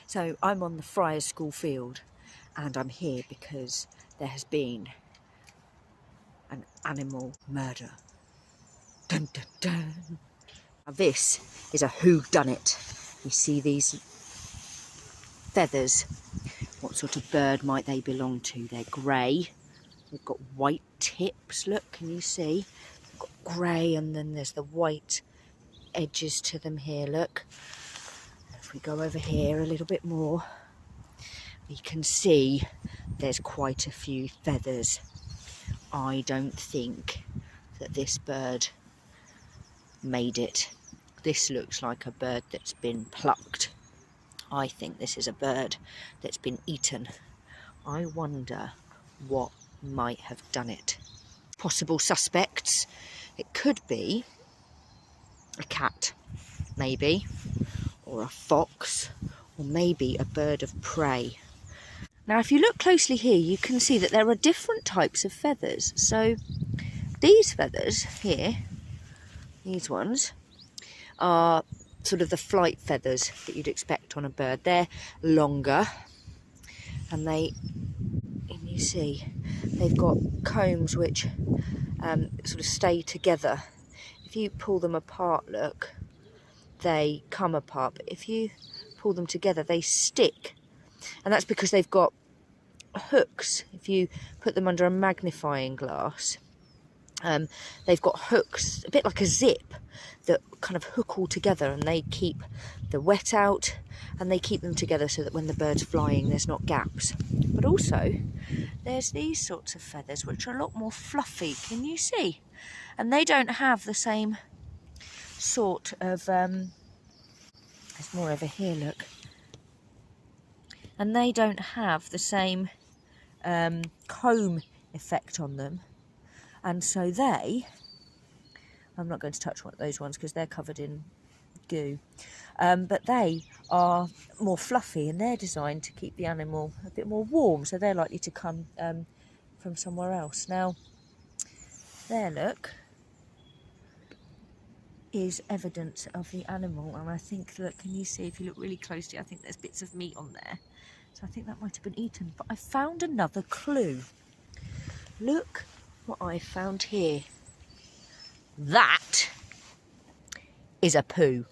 So I'm on the Friars school field and I'm here because there has been an animal murder. Dun dun dun. Now this is a whodunit. You see these feathers. What sort of bird might they belong to? They're grey. They've got white tips, look, can you see? They've got grey and then there's the white edges to them here, look. If we go over here a little bit more, we can see there's quite a few feathers. I don't think that this bird made it. This looks like a bird that's been plucked. I think this is a bird that's been eaten. I wonder what might have done it. Possible suspects. It could be a cat, maybe, or a fox, or maybe a bird of prey. Now if you look closely here, you can see that there are different types of feathers. So these feathers here, these ones, are sort of the flight feathers that you'd expect on a bird. They're longer and you see they've got combs which sort of stay together. If you pull them apart, look, they come apart, but if you pull them together they stick, and that's because they've got hooks. If you put them under a magnifying glass, they've got hooks, a bit like a zip, that kind of hook all together, and they keep the wet out and they keep them together so that when the bird's flying there's not gaps. But also there's these sorts of feathers which are a lot more fluffy, can you see? And they don't have the same sort of there's more over here, look, and they don't have the same comb effect on them, and so I'm not going to touch one of those ones because they're covered in goo, but they are more fluffy and they're designed to keep the animal a bit more warm, so they're likely to come from somewhere else. Now there, look, is evidence of the animal, and I think, look, can you see, if you look really closely, I think there's bits of meat on there, so I think that might have been eaten. But I found another clue. Look what I found here. That is a poo,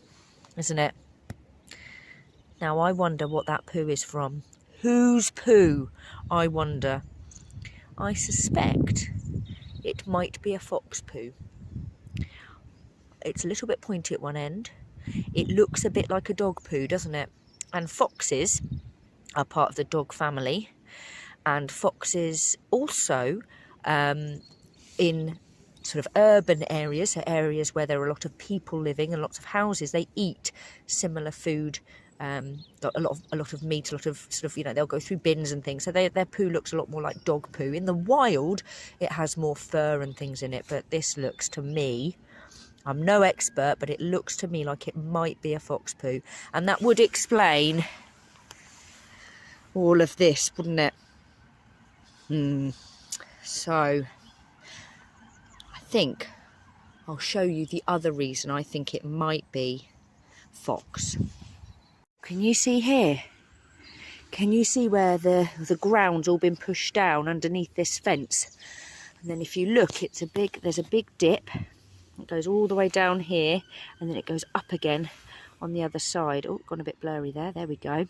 isn't it? Now I wonder what that poo is from. Whose poo, I wonder? I suspect it might be a fox poo. It's a little bit pointy at one end. It looks a bit like a dog poo, doesn't it? And foxes are part of the dog family, and foxes also in sort of urban areas, so areas where there are a lot of people living and lots of houses, they eat similar food, a lot of meat, a lot of sort of, you know, they'll go through bins and things, so their poo looks a lot more like dog poo. In the wild it has more fur and things in it, but this looks to me, I'm no expert, but it looks to me like it might be a fox poo, and that would explain all of this, wouldn't it? So I think I'll show you the other reason I think it might be fox. Can you see here? Can you see where the ground's all been pushed down underneath this fence? And then if you look, there's a big dip. It goes all the way down here, and then it goes up again on the other side. Oh, gone a bit blurry there. There we go.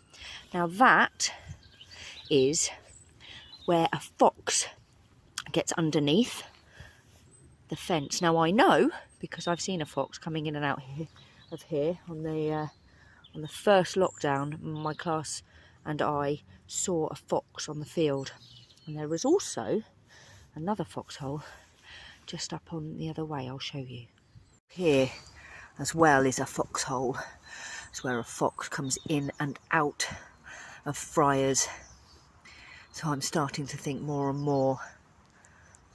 Now that is where a fox gets underneath the fence. Now I know, because I've seen a fox coming in and out here on the first lockdown. My class and I saw a fox on the field, and there was also another foxhole just up on the other way. I'll show you. Here as well is a foxhole. It's where a fox comes in and out of Friars. So I'm starting to think more and more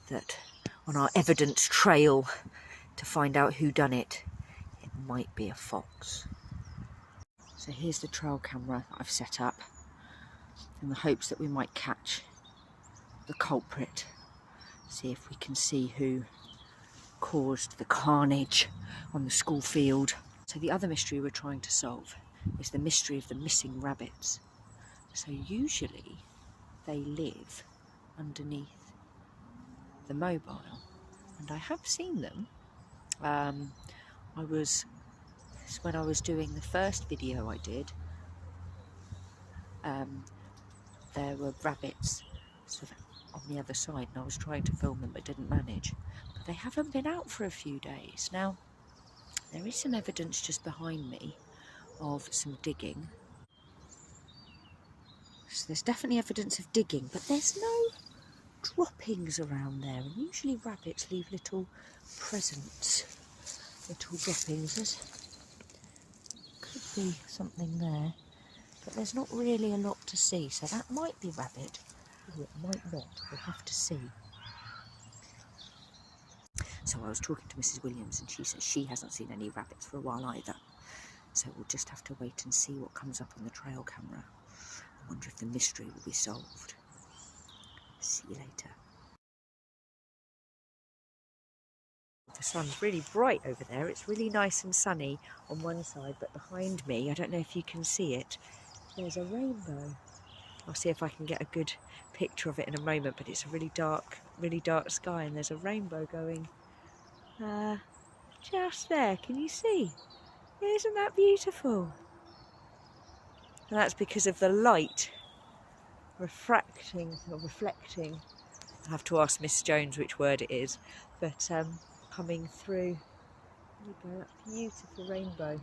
that on our evidence trail to find out who done it, it might be a fox. So here's the trail camera that I've set up in the hopes that we might catch the culprit. See if we can see who caused the carnage on the school field. So the other mystery we're trying to solve is the mystery of the missing rabbits. So usually they live underneath the mobile, and I have seen them. When I was doing the first video I did, there were rabbits sort of on the other side, and I was trying to film them but didn't manage. But they haven't been out for a few days. Now, there is some evidence just behind me of some digging. So there's definitely evidence of digging, but there's no droppings around there, and usually rabbits leave little presents, little droppings. There could be something there, but there's not really a lot to see, so that might be rabbit, or it might not. We'll have to see. So I was talking to Mrs. Williams, and she says she hasn't seen any rabbits for a while either, so we'll just have to wait and see what comes up on the trail camera. I wonder if the mystery will be solved. See you later. The sun's really bright over there. It's really nice and sunny on one side, but behind me, I don't know if you can see it, there's a rainbow. I'll see if I can get a good picture of it in a moment, but it's a really dark sky, and there's a rainbow going just there. Can you see? Isn't that beautiful? And that's because of the light reflecting. I'll have to ask Miss Jones which word it is, but coming through. There you go, that beautiful rainbow.